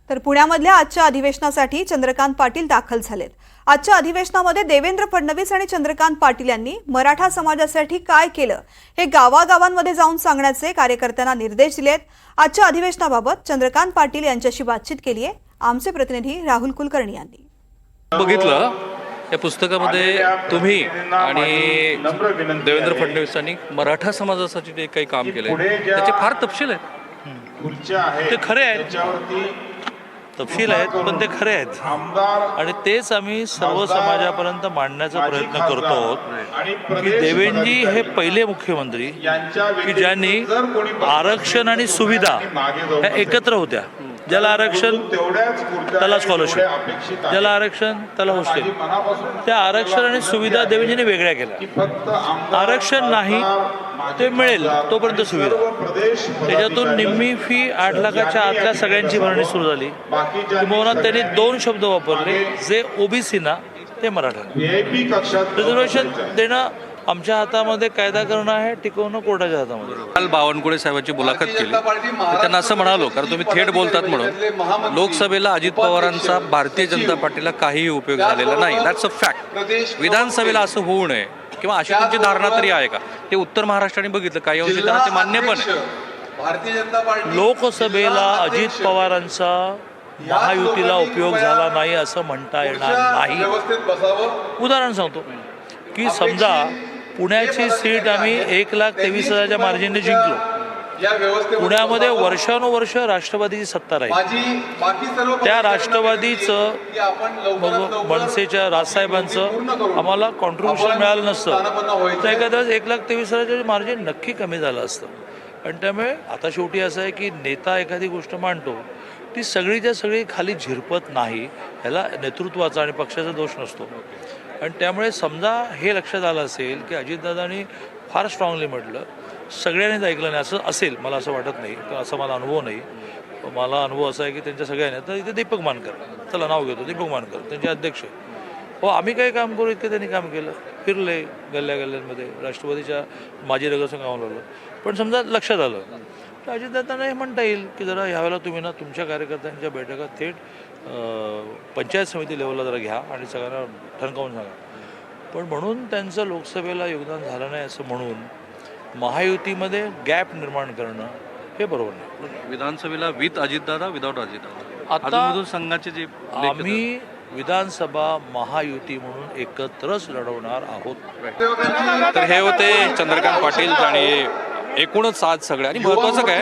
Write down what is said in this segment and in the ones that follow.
तर पुण्यामधल्या आजच्या अधिवेशनासाठी चंद्रकांत पाटील दाखल झालेत। आजच्या अधिवेशनामध्ये देवेंद्र फडणवीस आणि चंद्रकांत पाटील यांनी मराठा समाजासाठी काय केलं हे गावागावांमध्ये जाऊन सांगण्याचे कार्यकर्त्यांना निर्देश दिलेत। आजच्या अधिवेशनाबाबत चंद्रकांत पाटील यांच्याशी बातचीत केली आहे आमचे प्रतिनिधी राहुल कुलकर्णी यांनी। बघितलं या पुस्तकामध्ये तुम्ही आणि देवेंद्र फडणवीसांनी मराठा समाजासाठी जे काही काम केलंय त्याचे फार तपशील आहेत। ते खरे आहेत, तपशील आहेत, पण ते खरे आहेत आणि तेच आम्ही सर्व समाजापर्यंत मांडण्याचा प्रयत्न करतो आहोत की देवेंद्रजी हे पहिले मुख्यमंत्री की ज्यांनी आरक्षण आणि सुविधा ह्या एकत्र होत्या। ज्याला आरक्षण त्याला स्कॉलरशिप, ज्याला आरक्षण त्याला हॉस्टेल, त्या आरक्षण आणि सुविधा देवेंद्रजीने वेगळ्या केल्या। आरक्षण नाही ते मिळेल तोपर्यंत सुविधा, त्याच्यातून निम्मी फी 8 लाखाच्या आतल्या सगळ्यांची भरणी सुरू झाली। किंवा त्यांनी 2 शब्द वापरले, जे ओबीसीना ते मराठा। रिझर्वेशन देणं आमच्या हातामध्ये, कायदा करणं आहे, टिकवणं कोर्टाच्या हातामध्ये। काल बावनकुळे साहेबांची मुलाखत केली, त्यांना असं म्हणालो, कारण तुम्ही थेट बोलतात म्हणून, लोकसभेला अजित पवारांचा भारतीय जनता पार्टीला काहीही उपयोग झालेला नाही। That's a fact. विधानसभेला असं होऊ नये किंवा अशी तुमची धारणा तरी आहे का? ते उत्तर महाराष्ट्राने बघितलं, काही अंशी त्यांना ते मान्य पण आहे। लोकसभेला अजित पवारांचा महायुतीला उपयोग झाला नाही असं म्हणता येणार नाही। उदाहरण सांगतो की समजा पुण्याची सीट आम्ही 1,23,000च्या मार्जिनने जिंकलो। पुण्यामध्ये वर्षानुवर्ष राष्ट्रवादीची सत्ता राहील। त्या राष्ट्रवादीचं मनसेच्या राजसाहेबांचं आम्हाला कॉन्ट्रीब्युशन मिळालं नसतं तर एखाद्या 1,23,000चं मार्जिन नक्की कमी झालं असतं। आणि त्यामुळे आता शेवटी असं आहे की नेता एखादी गोष्ट मांडतो ती सगळीच्या सगळी खाली झिरपत नाही, ह्याला नेतृत्वाचा आणि पक्षाचा दोष नसतो। आणि त्यामुळे समजा हे लक्षात आलं असेल की अजितदादांनी फार स्ट्रॉंगली म्हटलं, सगळ्यांनीच ऐकलं नाही असं असेल, मला असं वाटत नाही, असा मला अनुभव नाही। मला अनुभव असा आहे की त्यांच्या सगळ्यांनी, तर इथे दीपक मानकर, चला नाव घेतो, दीपक मानकर त्यांचे अध्यक्ष हो, आम्ही काही काम करू इतकं त्यांनी काम केलं, फिरले गल्ल्या गल्ल्यांमध्ये, राष्ट्रवादीच्या माजी नगरसेवक कामाला लावलं। पण समजा लक्षात आलं तर अजितदादांना हे म्हणता येईल की जरा ह्यावेळेला तुम्ही ना तुमच्या कार्यकर्त्यांच्या बैठका थेट पंचायत समिती लेवलला जरा घ्या आणि सगळ्यांना ठणकावून सांगा। पण म्हणून त्यांचं लोकसभेला योगदान झालं नाही असं म्हणून महायुतीमध्ये गॅप निर्माण करणं हे बरोबर नाही। विधानसभेला विथ अजितदादा, विदाऊट अजितदादा, आता संघाचे जे आम्ही विधानसभा महायुती म्हणून एकत्रच लढवणार आहोत। तर हे होते चंद्रकांत पाटील आणि एकूणच आज सगळे। आणि महत्त्वाचं काय,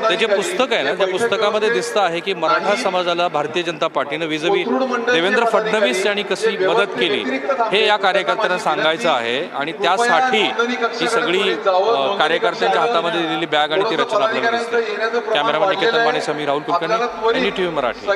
ते जे पुस्तक आहे ना, त्या पुस्तकामध्ये दिसतं आहे की मराठा समाजाला भारतीय जनता पार्टीनं विजवी देवेंद्र फडणवीस यांनी कशी मदत केली हे या कार्यकर्त्यांना सांगायचं आहे। आणि त्यासाठी ही सगळी कार्यकर्त्यांच्या हातामध्ये दिलेली बॅग आणि ती रचना आपल्याला दिसते। Cameraman Niketan Mane, Sameer, Rahul Kulkarni, NDTV Marathi.